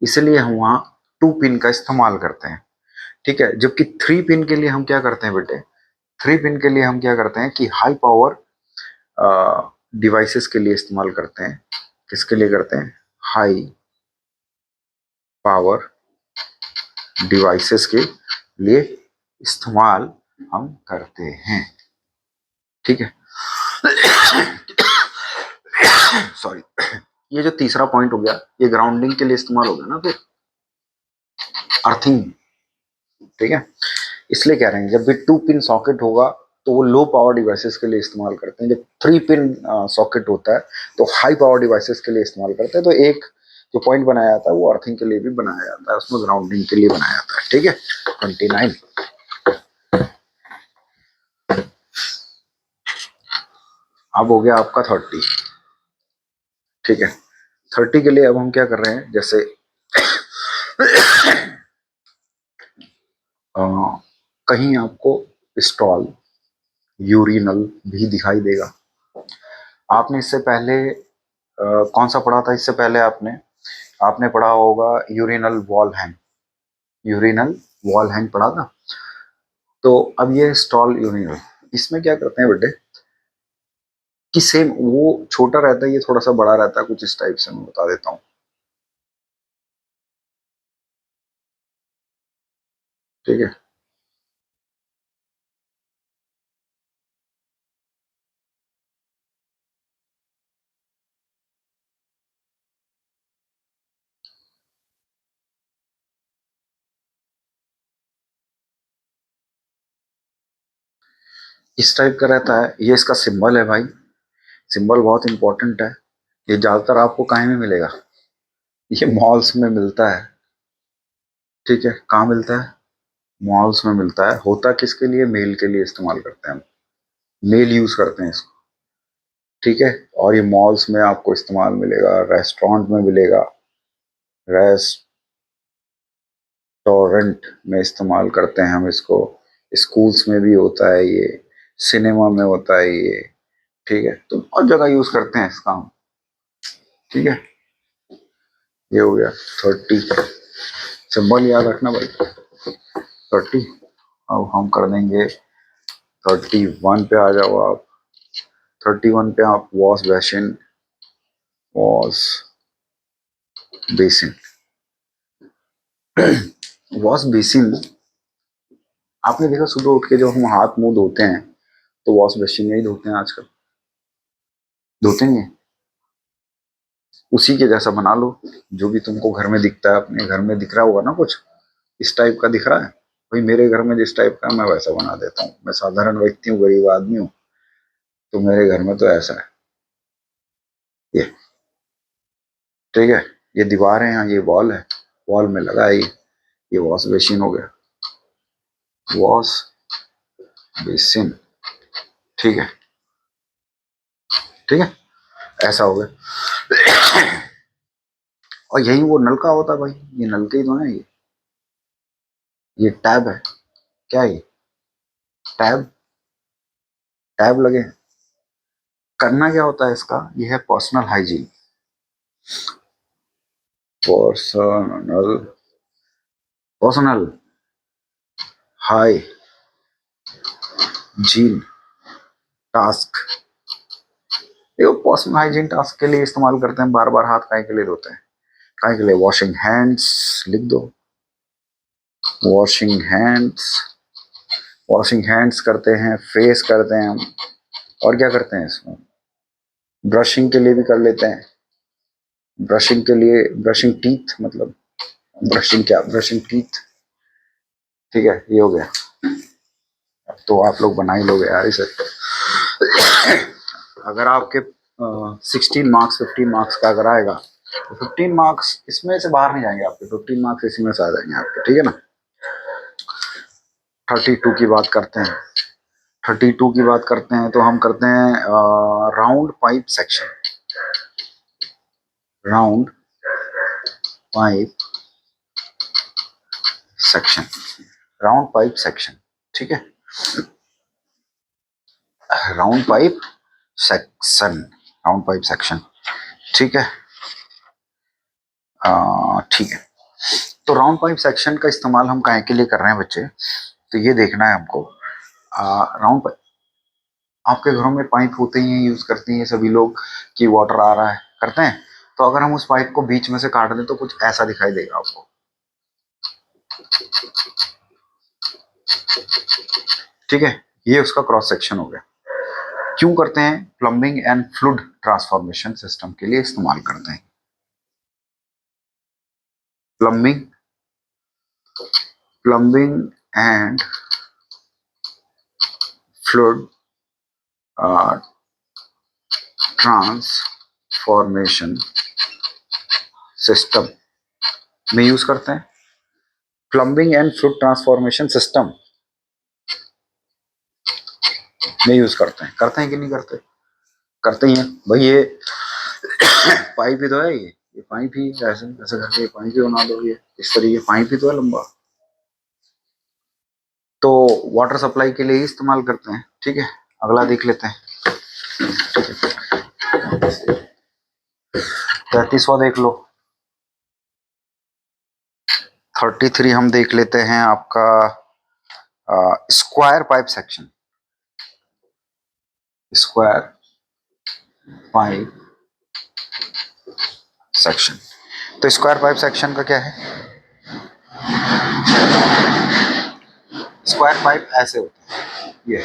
इसलिए हम वहाँ 2 पिन का इस्तेमाल करते हैं। ठीक है, जबकि 3 पिन के लिए हम क्या करते हैं बेटे, 3 पिन के लिए हम क्या करते हैं कि हाई पावर डिवाइसेस के लिए इस्तेमाल करते हैं। किसके लिए करते हैं, हाई पावर डिवाइसेस के लिए इस्तेमाल हम करते हैं। ठीक है, सॉरी, ये जो तीसरा पॉइंट हो गया, ये ग्राउंडिंग के लिए इस्तेमाल हो गया ना, फिर अर्थिंग। ठीक है, इसलिए कह रहे हैं जब भी 2 पिन सॉकेट होगा तो वो लो पावर डिवाइसेस के लिए इस्तेमाल करते हैं। जब 3 पिन सॉकेट होता है तो हाई पावर डिवाइसेस के लिए इस्तेमाल करते हैं। तो एक जो पॉइंट बनाया जाता है वो अर्थिंग के लिए भी बनाया जाता है, उसमें ग्राउंडिंग के लिए बनाया जाता है। ठीक है, 29। अब हो गया आपका 30। ठीक है। 30 के लिए अब हम क्या कर रहे हैं, जैसे कहीं आपको स्टॉल, यूरिनल भी दिखाई देगा। आपने इससे पहले कौन सा पढ़ा था? इससे पहले आपने आपने पढ़ा होगा urinal wall hang. Urinal wall hang पढ़ा था। तो अब ये स्टॉल यूरिनल, इसमें क्या करते हैं बेटे कि सेम वो छोटा रहता है, ये थोड़ा सा बड़ा रहता है, कुछ इस टाइप से मैं बता देता हूँ। ठीक है। इस टाइप का रहता है, ये इसका सिंबल है भाई। सिंबल बहुत इंपॉर्टेंट है। ये ज्यादातर आपको कहाँ में मिलेगा? ये मॉल्स में मिलता है। ठीक है, कहाँ मिलता है? मॉल्स में मिलता है। होता किसके लिए? मेल के लिए इस्तेमाल करते हैं हम। मेल यूज करते हैं इसको। ठीक है। और ये मॉल्स में आपको इस्तेमाल मिलेगा, रेस्टोरेंट में मिलेगा, रेस्टोरेंट में इस्तेमाल करते हैं हम इसको। स्कूल्स में भी होता है ये, सिनेमा में होता है ये। ठीक है, तो बहुत जगह यूज करते हैं इसका हम। ठीक है, ये हो गया 30। सिंबल याद रखना भाई, 30। अब हम कर देंगे 31 पे आ जाओ आप। 31 पे आप wash basin, wash basin, wash basin. आपने देखा सुबह उठ के जब हम हाथ मुंह धोते हैं तो वॉश बेसिन में ही धोते हैं आजकल। धोते नहीं है? उसी के जैसा बना लो, जो भी तुमको घर में दिखता है, अपने घर में दिख रहा होगा ना कुछ इस टाइप का दिख रहा है। भाई मेरे घर में जिस टाइप का है, मैं वैसा बना देता हूँ। मैं साधारण व्यक्ति हूँ, गरीब आदमी हूँ, तो मेरे घर में तो ऐसा है ये। ठीक है, ये दीवार है, यहाँ ये वॉल है, वॉल में लगा है ये वॉश बेसिन हो गया, वॉश बेसिन। ठीक है। ठीक है, ऐसा हो गया। और यही वो नलका होता है भाई, ये नलके ही तो है ये टैब है। क्या है ये? टैब, टैब लगे हैं। करना क्या होता है इसका? ये है personal hygiene. Personal, personal hygiene task. देखो, पर्सनल हाइजीन टास्क के लिए इस्तेमाल करते हैं। बार बार हाथ काहे के लिए धोते हैं? काहे के लिए? वॉशिंग हैंड्स लिख दो, वॉशिंग हैंड्स। वॉशिंग हैंड्स करते हैं, फेस करते हैं हम। और क्या करते हैं इसमें? ब्रशिंग के लिए भी कर लेते हैं। ब्रशिंग के लिए, ब्रशिंग टीथ मतलब, ब्रशिंग क्या, ब्रशिंग टीथ। ठीक है, ये हो गया। अब तो आप लोग बना ही लोगे यार इसे। अगर आपके 16 मार्क्स 15 मार्क्स का अगर आएगा तो 15 मार्क्स इसमें से बाहर नहीं जाएंगे आपके, 15 मार्क्स इसी में से आ जाएंगे आपके। ठीक है ना। 32 की बात करते हैं। 32 की बात करते हैं तो हम करते हैं round pipe section. Round pipe section, round pipe section. ठीक है, round pipe section, round pipe section. ठीक है। ठीक है, तो राउंड पाइप सेक्शन का इस्तेमाल हम काहे के लिए कर रहे हैं बच्चे? तो ये देखना है हमको। राउंड पाइप, आपके घरों में पाइप होते ही हैं, यूज करते हैं सभी लोग कि वाटर आ रहा है, करते हैं। तो अगर हम उस पाइप को बीच में से काट दें तो कुछ ऐसा दिखाई देगा आपको। ठीक है, ये उसका क्रॉस सेक्शन हो गया। क्यों करते हैं? Plumbing and fluid transformation system के लिए इस्तेमाल करते हैं। Plumbing, plumbing and fluid transformation system में यूज करते हैं। Plumbing and fluid transformation system में यूज करते हैं। करते हैं कि नहीं करते? करते ही हैं भाई। ये पाइप ही तो है ये पाइप ही ऐसे ऐसे करके ये पाइप ही बना दो, ये इस तरीके पाइप ही तो है लंबा, तो वाटर सप्लाई के लिए ही इस्तेमाल करते हैं। ठीक है, अगला देख लेते हैं। 33वां देख लो। 33 हम देख लेते हैं आपका square pipe section. Square pipe section, तो स्क्वायर पाइप सेक्शन का क्या है? स्क्वायर पाइप ऐसे होता है, ये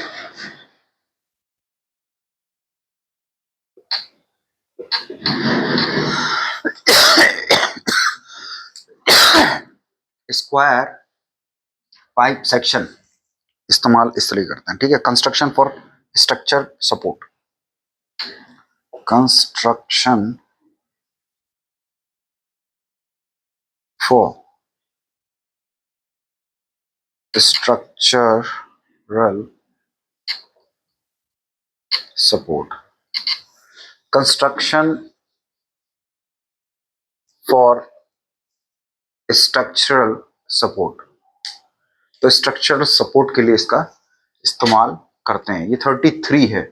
स्क्वायर पाइप सेक्शन इस्तेमाल इस तरह करते हैं। ठीक है, construction for structure support, construction for structural support, construction for structural support, तो स्ट्रक्चरल सपोर्ट के लिए इसका इस्तेमाल करते हैं। ये 33 है,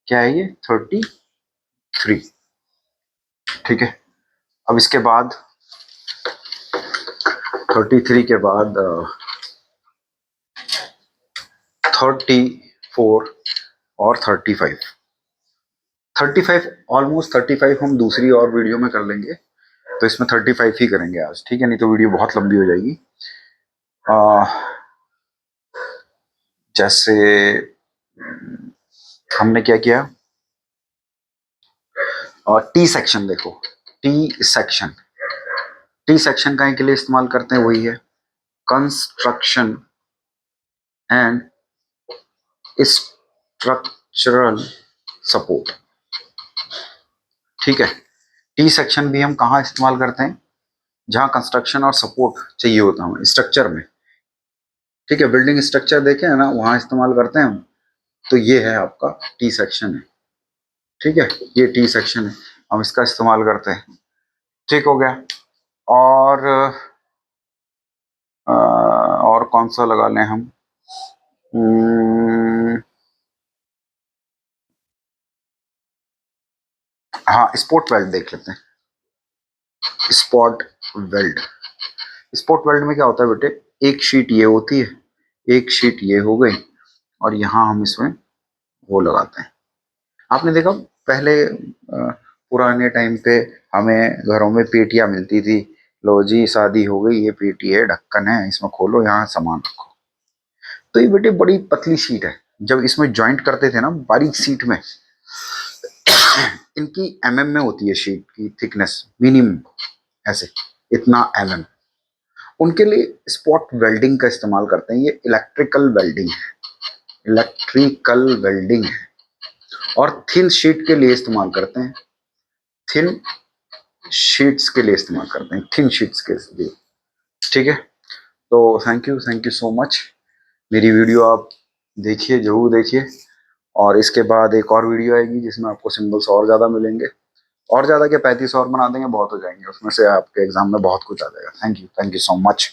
क्या है ये? 33। ठीक है, अब इसके बाद 33 के बाद 34 और 35। 35 ऑलमोस्ट 35 हम दूसरी और वीडियो में कर लेंगे, तो इसमें 35 ही करेंगे आज। ठीक है, नहीं तो वीडियो बहुत लंबी हो जाएगी। जैसे हमने क्या किया, और टी सेक्शन देखो, टी सेक्शन, टी सेक्शन का के लिए इस्तेमाल करते हैं, वही है कंस्ट्रक्शन एंड स्ट्रक्चरल सपोर्ट। ठीक है, टी सेक्शन भी हम कहाँ इस्तेमाल करते हैं? जहां कंस्ट्रक्शन और सपोर्ट चाहिए होता है स्ट्रक्चर में। ठीक है, बिल्डिंग स्ट्रक्चर देखे है ना, वहां इस्तेमाल करते हैं हम। तो ये है आपका टी सेक्शन है। ठीक है, ये टी सेक्शन है, हम इसका इस्तेमाल करते हैं। ठीक हो गया। और कौन सा लगा लें हम? हाँ, स्पॉट वेल्ड देख लेते हैं। स्पॉट वेल्ड, स्पॉट वेल्ड में क्या होता है बेटे, एक शीट ये होती है, एक शीट ये हो गई, और यहाँ हम इसमें वो लगाते हैं। आपने देखा पहले पुराने टाइम पे हमें घरों में पेटियां मिलती थी, लो जी शादी हो गई, ये पेटी है, ढक्कन है, इसमें खोलो, यहाँ सामान रखो। तो ये बेटे बड़ी पतली शीट है, जब इसमें ज्वाइंट करते थे ना बारीक शीट में, इनकी में होती है शीट की थिकनेस मिनिमम, ऐसे इतना उनके लिए स्पॉट वेल्डिंग का इस्तेमाल करते हैं। ये इलेक्ट्रिकल वेल्डिंग है, इलेक्ट्रिकल वेल्डिंग है, और थिन शीट के लिए इस्तेमाल करते हैं, थिन शीट्स के लिए इस्तेमाल करते हैं, थिन शीट्स के लिए। ठीक है, तो थैंक यू सो मच। मेरी वीडियो आप देखिए, जरूर देखिए, और इसके बाद एक और वीडियो आएगी जिसमें आपको सिंबल्स और ज़्यादा मिलेंगे, और ज़्यादा क्या 35 और बना देंगे, बहुत हो जाएंगे, उसमें से आपके एग्जाम में बहुत कुछ आ जाएगा। Thank you so much.